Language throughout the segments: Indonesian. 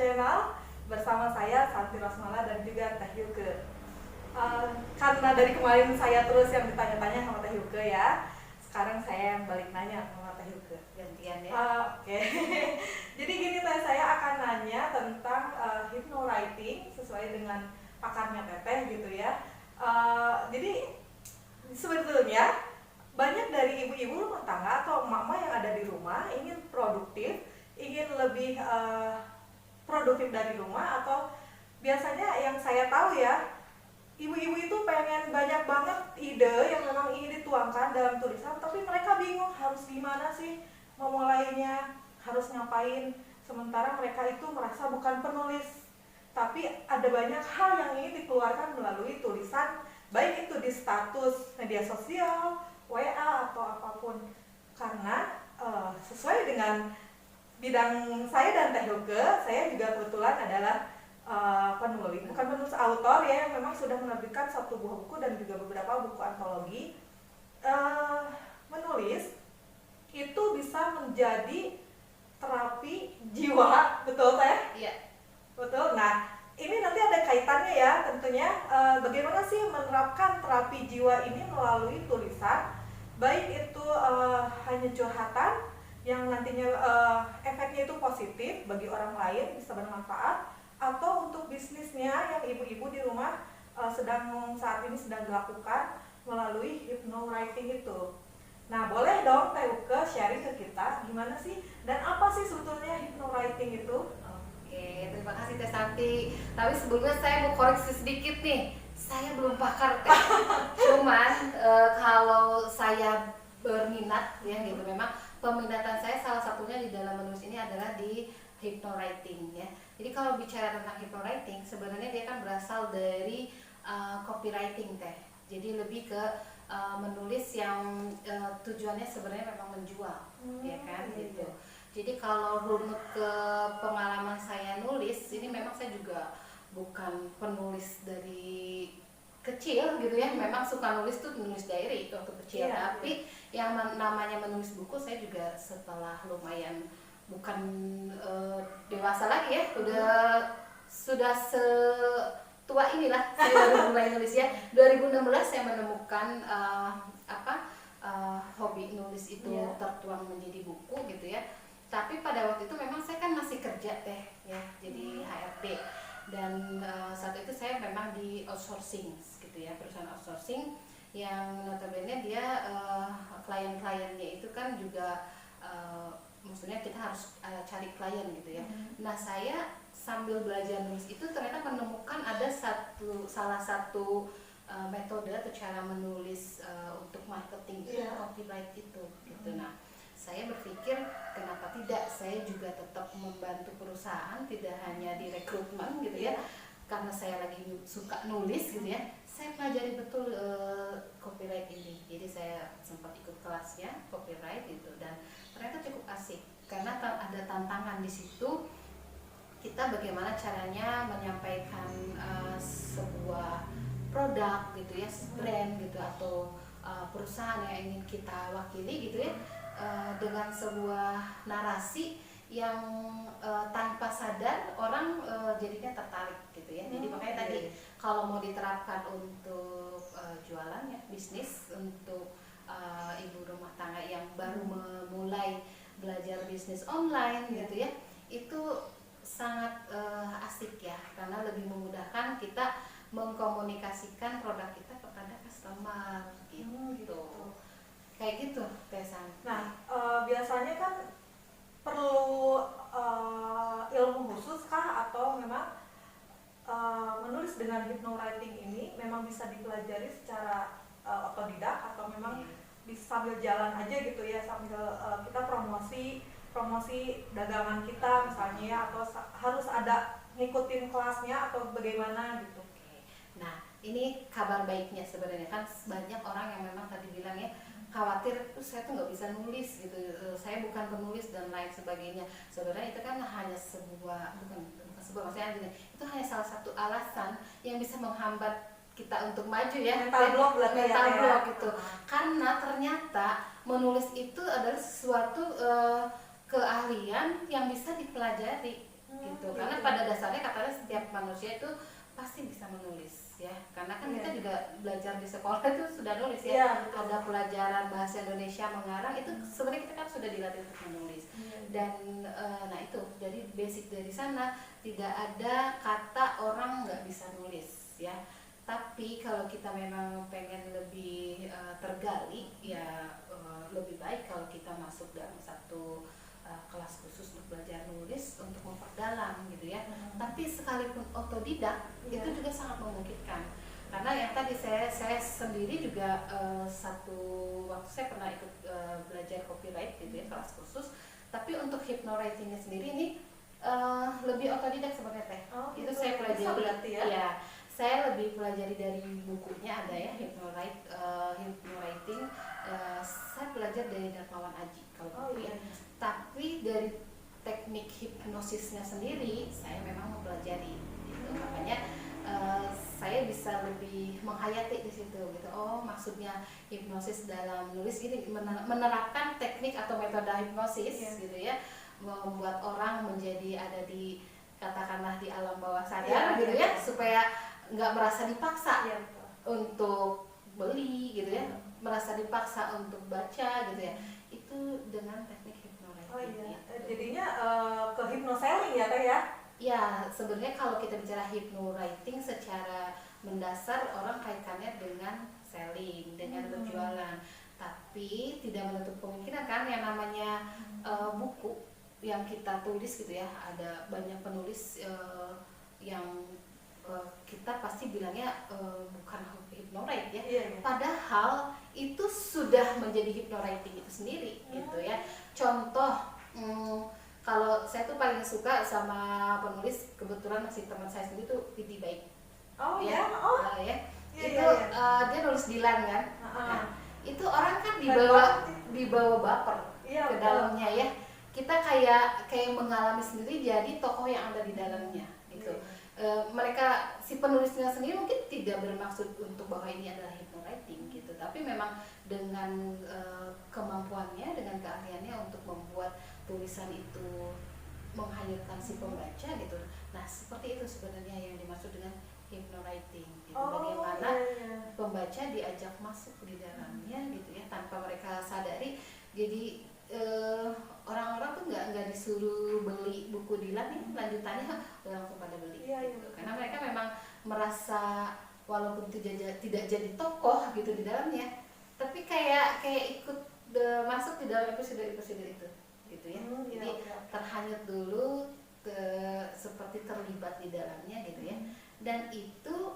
Channel bersama saya Santi Rosmala dan juga Teh Yuke. Karena dari kemarin saya terus yang ditanya-tanya sama Teh Yuke ya, sekarang saya yang balik nanya sama Teh Yuke. Gantian ya. Oke. Jadi gini Teh, saya akan nanya tentang hypnowriting sesuai dengan pakarnya Teteh gitu ya. Jadi sebetulnya banyak dari ibu-ibu rumah tangga atau emak-emak yang ada di rumah ingin produktif, ingin lebih produktif dari rumah, atau biasanya yang saya tahu ya, ibu-ibu itu pengen banyak banget ide yang memang ingin dituangkan dalam tulisan, tapi mereka bingung harus gimana sih memulainya, harus ngapain, sementara mereka itu merasa bukan penulis, tapi ada banyak hal yang ingin dikeluarkan melalui tulisan, baik itu di status media sosial, WA atau apapun. Karena sesuai dengan bidang saya dan Teh Yuke, saya juga kebetulan adalah penulis, bukan penulis, autor ya, yang memang sudah menerbitkan satu buah buku dan juga beberapa buku antologi. Menulis itu bisa menjadi terapi jiwa, betul Teh? Iya. Betul. Nah, ini nanti ada kaitannya ya tentunya, bagaimana sih menerapkan terapi jiwa ini melalui tulisan, baik itu hanya curhatan yang nantinya efeknya itu positif bagi orang lain, bisa bermanfaat, atau untuk bisnisnya yang ibu-ibu di rumah saat ini sedang dilakukan melalui hypnowriting itu. Nah, boleh dong Teh Yuke sharing ke kita gimana sih dan apa sih sebetulnya hypnowriting itu? Oke, terima kasih Teh Santi. Tapi sebelumnya saya mau koreksi sedikit nih. Saya belum pakar Teh. Cuman kalau saya berminat ya gitu, memang peminatan saya salah satunya di dalam menulis ini adalah di hypnowriting ya. Jadi kalau bicara tentang hypnowriting, sebenarnya dia kan berasal dari copywriting Teh. Jadi lebih ke menulis yang tujuannya sebenarnya memang menjual, ya kan gitu. Jadi kalau runut ke pengalaman saya nulis, ini memang saya juga bukan penulis dari kecil gitu ya. Memang suka nulis tuh nulis diary waktu kecil, tapi yang namanya menulis buku saya juga setelah lumayan bukan dewasa lagi ya, sudah setua inilah saya baru mulai nulis ya. 2016 saya menemukan hobi nulis itu tertuang menjadi buku gitu ya. Tapi pada waktu itu memang saya kan masih kerja Teh ya, jadi HRD, dan saat itu saya memang di outsourcing gitu ya, perusahaan outsourcing yang notabene dia klien-kliennya itu kan juga maksudnya kita harus cari klien gitu ya. Nah, saya sambil belajar nulis itu ternyata menemukan ada salah satu metode atau cara menulis untuk marketing itu copyright itu gitu. Nah, saya berpikir kenapa tidak saya juga tetap membantu perusahaan, tidak hanya di rekrutmen gitu ya, karena saya lagi suka nulis gitu ya. Saya pelajari betul copyright ini, jadi saya sempat ikut kelasnya copyright gitu, dan ternyata cukup asik karena ada tantangan di situ. Kita bagaimana caranya menyampaikan sebuah produk gitu ya, brand gitu, atau perusahaan yang ingin kita wakili gitu ya, dengan sebuah narasi yang tanpa sadar orang jadinya tertarik gitu ya. Jadi makanya tadi kalau mau diterapkan untuk jualan ya, bisnis, untuk ibu rumah tangga yang baru memulai belajar bisnis online gitu ya, itu sangat asik ya, karena lebih memudahkan kita mengkomunikasikan produk kita kepada customer gitu. Kayak gitu Tesan. Nah, biasanya kan perlu ilmu khusus kah, atau memang menulis dengan hypnowriting ini memang bisa dipelajari secara otodidak, atau memang bisa sambil jalan aja gitu ya, sambil kita promosi dagangan kita misalnya ya, atau harus ada ngikutin kelasnya atau bagaimana gitu. Nah, ini kabar baiknya sebenarnya kan banyak orang yang memang tadi bilang ya khawatir saya tuh nggak bisa nulis gitu, saya bukan penulis dan lain sebagainya. Sebenarnya itu kan hanya maksudnya itu hanya salah satu alasan yang bisa menghambat kita untuk maju ya, mental block gitu. Karena ternyata menulis itu adalah sesuatu keahlian yang bisa dipelajari gitu. Karena pada dasarnya katanya setiap manusia itu pasti bisa menulis ya, karena kan kita juga belajar di sekolah itu sudah nulis ya, ada pelajaran bahasa Indonesia mengarang itu sebenarnya kita kan sudah dilatih untuk menulis dan nah itu jadi basic dari sana tidak ada kata orang nggak bisa nulis ya. Tapi kalau kita memang pengen lebih tergali ya lebih baik kalau kita masuk dalam satu kelas khusus untuk belajar nulis untuk memperdalam gitu ya. Tapi sekalipun otodidak itu juga sangat memungkinkan karena yang tadi saya sendiri juga satu waktu saya pernah ikut belajar copyright gitu ya, kelas khusus. Tapi untuk hypnowritingnya sendiri ini lebih otodidak sebenarnya teh. Itu saya pelajari ya. Saya lebih pelajari dari bukunya ada ya hypnowriting. Saya belajar dari Darmawan Aji kalau gitu ya. Tapi dari teknik hipnosisnya sendiri saya memang mempelajari gitu. Makanya saya bisa lebih menghayati di situ gitu. Oh, maksudnya hipnosis dalam nulis ini menerapkan teknik atau metode hipnosis gitu ya, membuat orang menjadi ada di katakanlah di alam bawah sadar gitu ya, supaya nggak merasa dipaksa untuk beli gitu ya, merasa dipaksa untuk baca gitu ya. Itu dengan teknik hipnowriting. Jadinya ke hypnoselling ya teh ya? Ya, sebenarnya kalau kita bicara hypnowriting secara mendasar orang kaitannya dengan selling, dengan berjualan. Tapi tidak menutup kemungkinan kan yang namanya buku yang kita tulis gitu ya, ada banyak penulis yang kita pasti bilangnya bukan hypnowriting ya. Padahal itu sudah menjadi hypnowriting itu sendiri gitu ya. Contoh kalau saya tuh paling suka sama penulis, kebetulan masih teman saya sendiri tuh Piti Baik. Dia nulis Dilan kan. Nah, itu orang kan dibawa baper ke dalamnya ya. Kita kayak mengalami sendiri jadi tokoh yang ada di dalamnya gitu. Mereka si penulisnya sendiri mungkin tidak bermaksud untuk bahwa ini adalah hypnowriting gitu, tapi memang dengan kemampuannya, dengan keahliannya untuk membuat tulisan itu menghanyutkan si pembaca gitu. Nah, seperti itu sebenarnya yang dimaksud dengan hypnowriting gitu. Bagaimana pembaca diajak masuk di dalamnya gitu ya, tanpa mereka sadari. Jadi orang-orang tuh nggak disuruh beli buku Dilan nih lanjutannya langsung pada beli gitu. Karena mereka memang merasa walaupun tidak jadi tokoh gitu di dalamnya, tapi kayak ikut masuk di dalam episode itu gitu ya. Jadi terhanyut dulu seperti terlibat di dalamnya gitu ya. Dan itu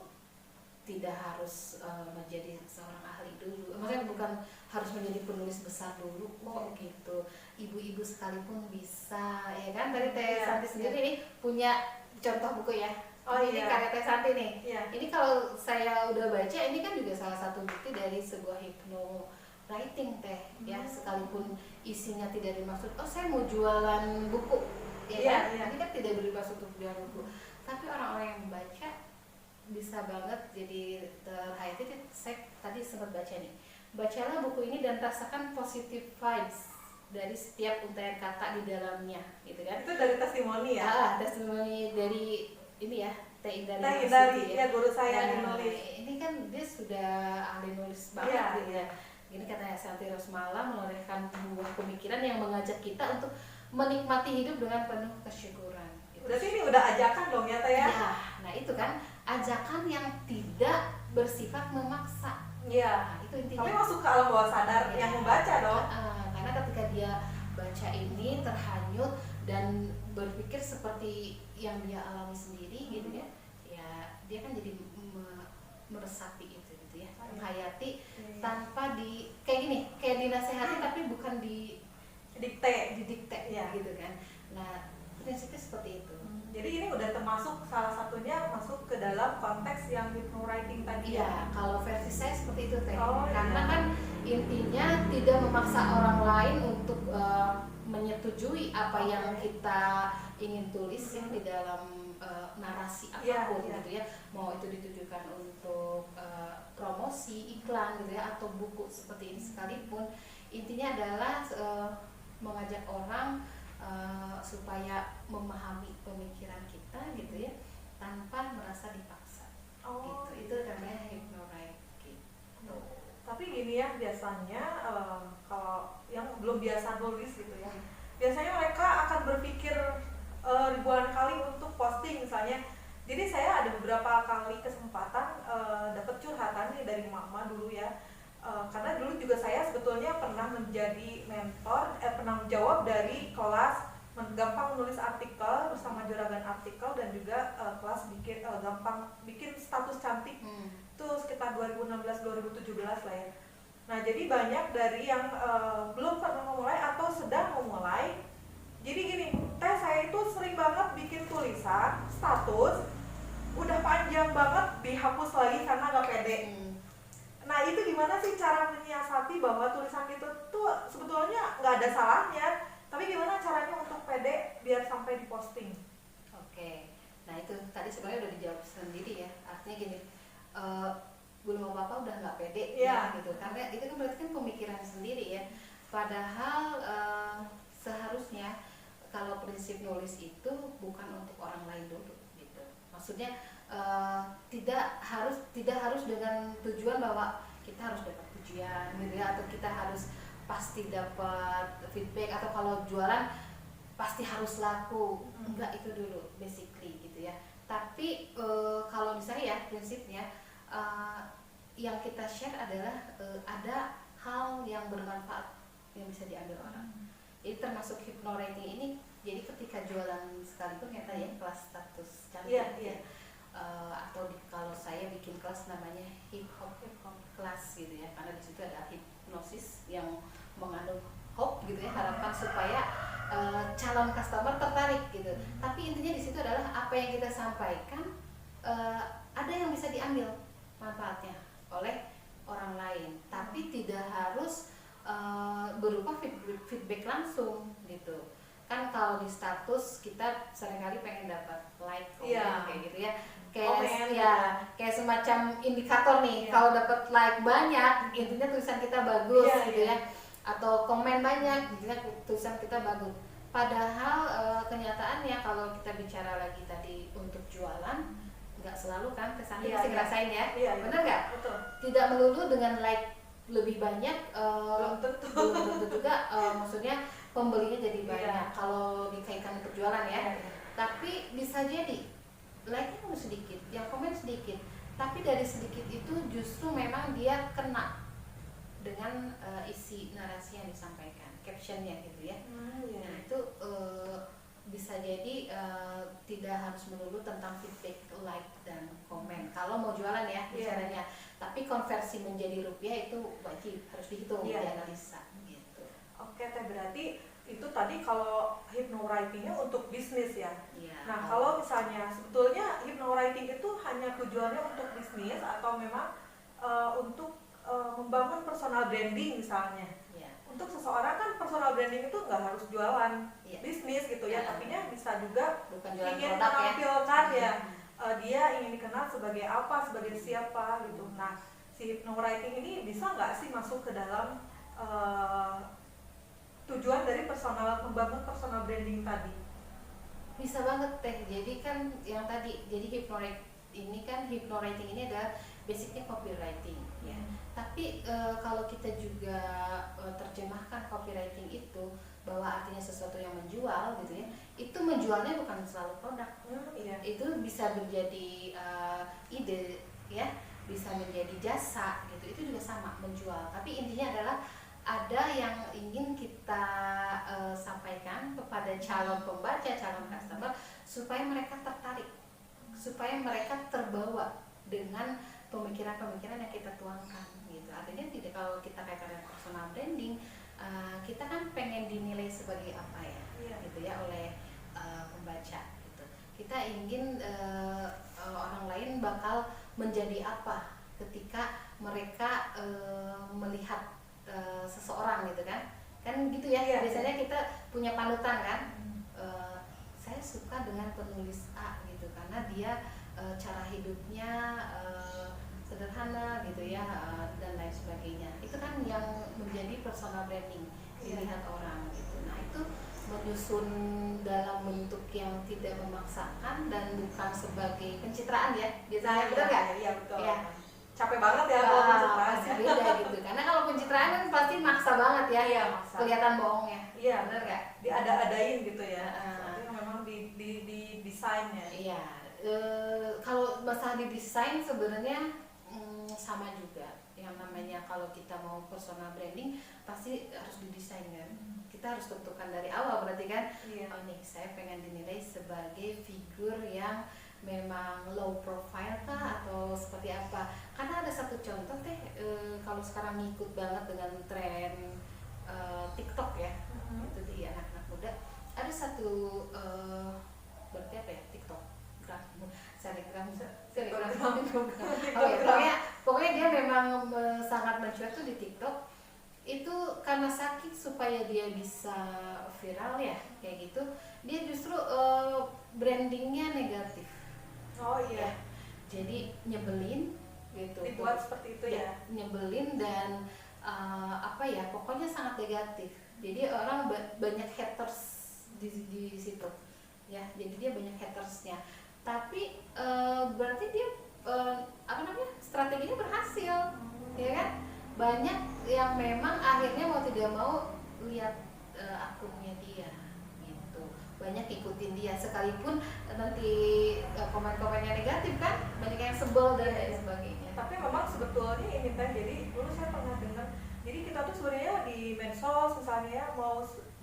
tidak harus menjadi seorang ahli dulu, maksudnya bukan harus menjadi penulis besar dulu kok gitu. Ibu-ibu sekalipun bisa ya kan. Tadi Teh Santi sendiri nih punya contoh buku ya. Ini karya Teh Santi nih. Ini kalau saya udah baca ini kan juga salah satu bukti dari sebuah hypnowriting teh ya, sekalipun isinya tidak dimaksud saya mau jualan buku ya kan. Ini kan tidak bermaksud untuk jualan buku, tapi orang-orang yang membaca bisa banget jadi terhayati. Saya tadi sempat baca nih, bacalah buku ini dan rasakan positive vibes dari setiap untaian kata di dalamnya gitu kan. Itu dari testimoni ya? Testimoni dari ini ya, Teh Indari ya, guru saya nulis. Ini kan dia sudah ahli nulis banget gitu ya. Gini katanya, Santi Rosmala menorehkan sebuah pemikiran yang mengajak kita untuk menikmati hidup dengan penuh kesyukuran gitu. Berarti ini udah ajakan dong ya Teh ya? Nah itu kan ajakan yang tidak bersifat memaksa. Iya. Nah, itu intinya. Tapi masuk ke alam bawah sadar yang membaca dong. Karena ketika dia baca ini terhanyut dan berpikir seperti yang dia alami sendiri gitu ya. Ya dia kan jadi meresapi itu gitu ya. Menghayati tanpa kayak dinasehati tapi bukan didikte gitu kan. Nah, prinsipnya seperti itu. Jadi ini udah termasuk salah satunya masuk ke dalam konteks yang hypnowriting tadi ya. Kalau versi saya seperti itu Teh. Karena kan intinya tidak memaksa orang lain untuk menyetujui apa yang kita ingin tulis ya di dalam narasi apapun gitu ya. Mau itu ditujukan untuk promosi, iklan gitu ya, atau buku seperti ini sekalipun, intinya adalah mengajak orang supaya memahami pemikiran kita gitu ya, tanpa merasa dipaksa. Oh, Gitu. Itu namanya hypnowriting. Gitu. Tapi gini ya, biasanya kalau yang belum biasa nulis gitu ya, biasanya mereka akan berpikir ribuan kali untuk posting misalnya. Jadi saya ada beberapa kali kesempatan dapat curhatan nih dari mama dulu ya. Karena dulu juga saya sebetulnya pernah menjadi mentor, pernah menjawab dari kelas gampang menulis artikel bersama juragan artikel, dan juga kelas gampang bikin status cantik. Itu sekitar 2016-2017 lah ya. Nah, jadi banyak dari yang belum pernah memulai atau sedang memulai. Jadi gini, saya itu sering banget bikin tulisan status udah panjang banget dihapus lagi karena nggak pede. Nah, itu gimana sih cara menyiasati bahwa tulisan itu tuh sebetulnya nggak ada salahnya, tapi gimana caranya untuk pede biar sampai diposting? Oke, nah itu tadi sebenarnya udah dijawab sendiri ya. Artinya gini, belum apa-apa udah nggak pede ya gitu, karena itu kan berarti kan pemikiran sendiri ya. Padahal seharusnya kalau prinsip nulis itu bukan untuk orang lain dulu gitu. Maksudnya tidak harus dengan tujuan bahwa kita harus dapat pujian gitu ya, atau kita harus pasti dapat feedback, atau kalau jualan pasti harus laku. Enggak, itu dulu basically gitu ya. Tapi kalau misalnya ya prinsipnya yang kita share adalah ada hal yang bermanfaat yang bisa diambil orang. Jadi termasuk hypnowriting ini, jadi ketika jualan sekalipun ya tadi ya, kelas status cantik ya. Atau kalau saya bikin kelas namanya hip hop kelas gitu ya, karena di situ ada hipnosis yang mengandung hope gitu ya, harapan supaya calon customer tertarik gitu. Tapi intinya di situ adalah apa yang kita sampaikan ada yang bisa diambil manfaatnya oleh orang lain, tapi tidak harus berupa feedback langsung gitu. Kan kalau di status kita seringkali pengen dapat like, comment kayak gitu ya. Kayak semacam indikator nih. Kalau dapat like banyak, intinya tulisan kita bagus gitu ya. Atau komen banyak, intinya tulisan kita bagus. Padahal kenyataannya kalau kita bicara lagi tadi untuk jualan, nggak selalu kan, kesannya pasti ngerasain ya. Bener nggak? Betul. Tidak melulu dengan like lebih banyak, belum tentu juga maksudnya pembelinya jadi banyak kalau dikaitkan untuk jualan ya. Tapi bisa jadi like-nya cuma sedikit, yang komen sedikit, tapi dari sedikit itu justru memang dia kena dengan isi narasi yang disampaikan, captionnya gitu ya. Nah itu bisa jadi tidak harus melulu tentang feedback, like dan komen kalau mau jualan ya bicaranya. Tapi konversi menjadi rupiah itu wajib, harus dihitung, dianalisa gitu. Oke, berarti itu tadi kalau hypnowriting-nya untuk bisnis ya. Nah, kalau misalnya sebetulnya hypnowriting itu hanya tujuannya untuk bisnis atau memang untuk membangun personal branding misalnya. Untuk seseorang kan personal branding itu nggak harus jualan bisnis gitu ya, tapi bisa juga ingin menampilkan dia ingin dikenal sebagai apa, sebagai siapa gitu. Nah, si hypnowriting ini bisa nggak sih masuk ke dalam tujuan dari membangun personal branding tadi? Bisa banget Teh. Jadi kan yang tadi, jadi hypnowriting ini adalah basicnya copywriting ya. Tapi kalau kita juga terjemahkan copywriting itu bahwa artinya sesuatu yang menjual gitu ya, itu menjualnya bukan selalu produk. Itu bisa menjadi ide ya, bisa menjadi jasa gitu, itu juga sama menjual. Tapi intinya adalah ada yang ingin kita sampaikan kepada calon pembaca, calon customer, supaya mereka tertarik, supaya mereka terbawa dengan pemikiran-pemikiran yang kita tuangkan gitu. Artinya tidak, kalau kita kaitkan dengan personal branding, kita kan pengen dinilai sebagai apa ya, gitu ya, oleh pembaca gitu. Kita ingin orang lain bakal menjadi apa ketika mereka melihat seseorang gitu kan gitu ya. Biasanya kita punya panutan kan. Saya suka dengan penulis A gitu karena dia cara hidupnya sederhana gitu ya, dan lain sebagainya. Itu kan yang menjadi personal branding dilihat orang gitu. Nah itu menyusun dalam bentuk yang tidak memaksakan dan bukan sebagai pencitraan ya biasanya, benar nggak? Iya betul. Ya. Capek banget ya kalau pencitraan. Pasti beda gitu, karena kalau pencitraan kan pasti maksa banget ya, Iya, maksa. kelihatan bohongnya. Iya, benar nggak? Diada-adain gitu ya. Heeh. Sesuatu yang memang di desainnya. Iya, kalau masalah di desain sebenarnya sama juga. Yang namanya kalau kita mau personal branding pasti harus didesain kan. Kita harus tentukan dari awal berarti kan. Iya. Oh nih, saya pengen dinilai sebagai figur yang memang low profile kah atau seperti apa? Karena ada satu contoh teh, kalau sekarang ngikut banget dengan tren TikTok ya, itu di anak-anak muda. Ada satu berarti apa ya, TikTok, Telegram. Oh ya, pokoknya dia memang sangat mencuat tuh di TikTok. Itu karena sakit supaya dia bisa viral ya, kayak gitu. Dia justru brandingnya negatif. Oh iya. Jadi nyebelin gitu. Dibuat seperti itu ya. Nyebelin dan apa ya, pokoknya sangat negatif. Jadi orang banyak haters di situ. Ya, jadi dia banyak hatersnya. Tapi berarti dia apa namanya, strateginya berhasil, ya kan? Banyak yang memang akhirnya mau tidak mau lihat akunnya dia gitu, banyak ikutin dia sekalipun nanti komen-komennya negatif kan, banyak yang sebel dan lain sebagainya. Tapi memang sebetulnya ini teh, jadi dulu saya pernah dengar, jadi kita tuh sebenarnya di medsos misalnya ya,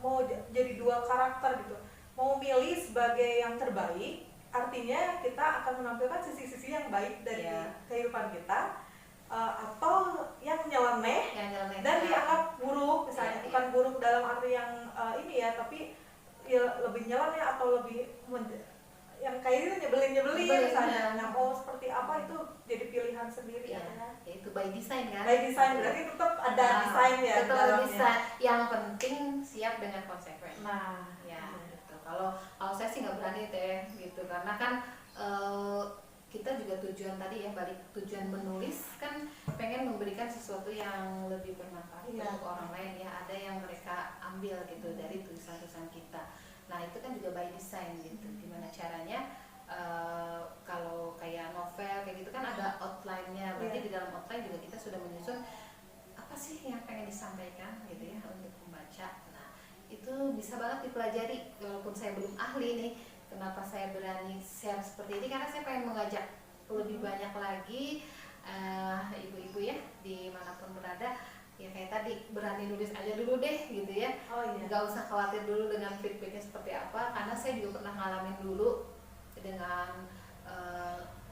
mau jadi dua karakter gitu, mau milih sebagai yang terbaik, artinya kita akan menampilkan sisi-sisi yang baik dari kehidupan kita, atau yang nyeleneh dan dianggap buruk misalnya. Bukan buruk dalam arti yang ini ya, tapi ya lebih nyeleneh atau lebih yang kayak itu nyebelin misalnya. Nah, mau seperti apa itu jadi pilihan sendiri ya. Itu by design kan? By design, berarti tetap ada desain ya. Tetap ada desain. Yang penting siap dengan konsekuensi. Nah, ya gitu. Kalau saya sih nggak berani deh gitu, karena kan kita juga tujuan tadi ya, balik tujuan menulis kan pengen memberikan sesuatu yang lebih bermanfaat untuk orang lain ya. Ada yang mereka ambil gitu dari tulisan-tulisan kita. Nah itu kan juga by design gitu. Gimana caranya? Kalau kayak novel kayak gitu kan ada outline-nya. Berarti di dalam outline juga kita sudah menyusun apa sih yang pengen disampaikan gitu ya untuk pembaca. Nah itu bisa banget dipelajari, walaupun saya belum ahli nih. Kenapa saya berani share seperti ini? Karena saya pengen mengajak lebih banyak lagi ibu-ibu ya dimanapun berada, ya kayak tadi, berani nulis aja dulu deh gitu ya. Nggak usah khawatir dulu dengan feedbacknya seperti apa, karena saya juga pernah ngalamin dulu dengan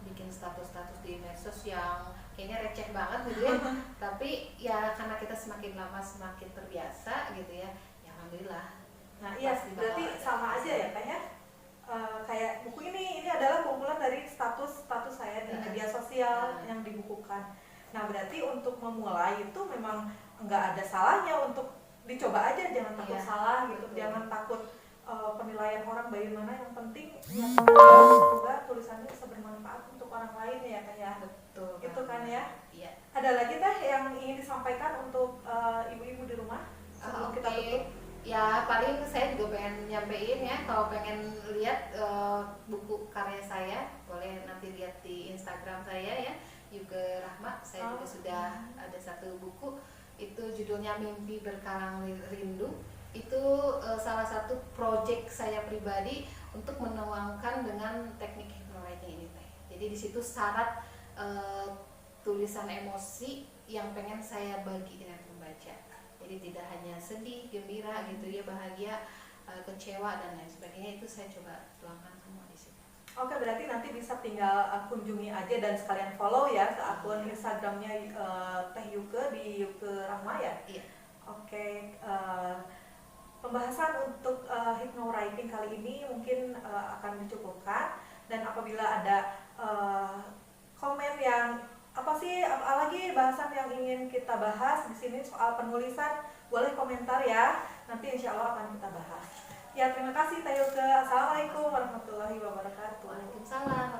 bikin status-status di medsos yang kayaknya receh banget gitu ya. Tapi ya karena kita semakin lama semakin terbiasa gitu ya, ya alhamdulillah. Nah iya, berarti sama aja ya Kak ya. Kayak buku ini adalah kumpulan dari status saya di media sosial yang dibukukan. Nah berarti untuk memulai itu memang nggak ada salahnya untuk dicoba aja, jangan takut salah gitu, jangan takut penilaian orang bagaimana, yang penting ya juga tulisannya bisa bermanfaat untuk orang lain ya Kak ya. Betul. Itu kan ya. Iya. Ada lagi teh yang ingin disampaikan untuk ibu-ibu di rumah sebelum kita tutup? Ya paling saya juga pengen nyampein ya, kalau pengen lihat buku karya saya boleh nanti lihat di Instagram saya ya, Yuke Rahma. Saya juga sudah ada satu buku, itu judulnya Mimpi Berkarang Rindu. Itu salah satu project saya pribadi untuk menuangkan dengan teknik hypnowriting ini teh. Jadi di situ syarat tulisan emosi yang pengen saya bagi dengan pembaca. Jadi tidak hanya sedih, gembira gitu ya, bahagia, kecewa dan lain sebagainya, itu saya coba tuangkan semua di situ. Oke, berarti nanti bisa tinggal kunjungi aja dan sekalian follow ya ke akun Instagramnya Teh Yuke di Yuke Rahma ya. Iya. Oke, pembahasan untuk hypnowriting kali ini mungkin akan dicukupkan, dan apabila ada komen yang apalagi bahasan yang ingin kita bahas di sini soal penulisan, boleh komentar ya. Nanti insya Allah akan kita bahas. Ya, terima kasih Teh Yuke. Assalamualaikum warahmatullahi wabarakatuh. Waalaikumsalam.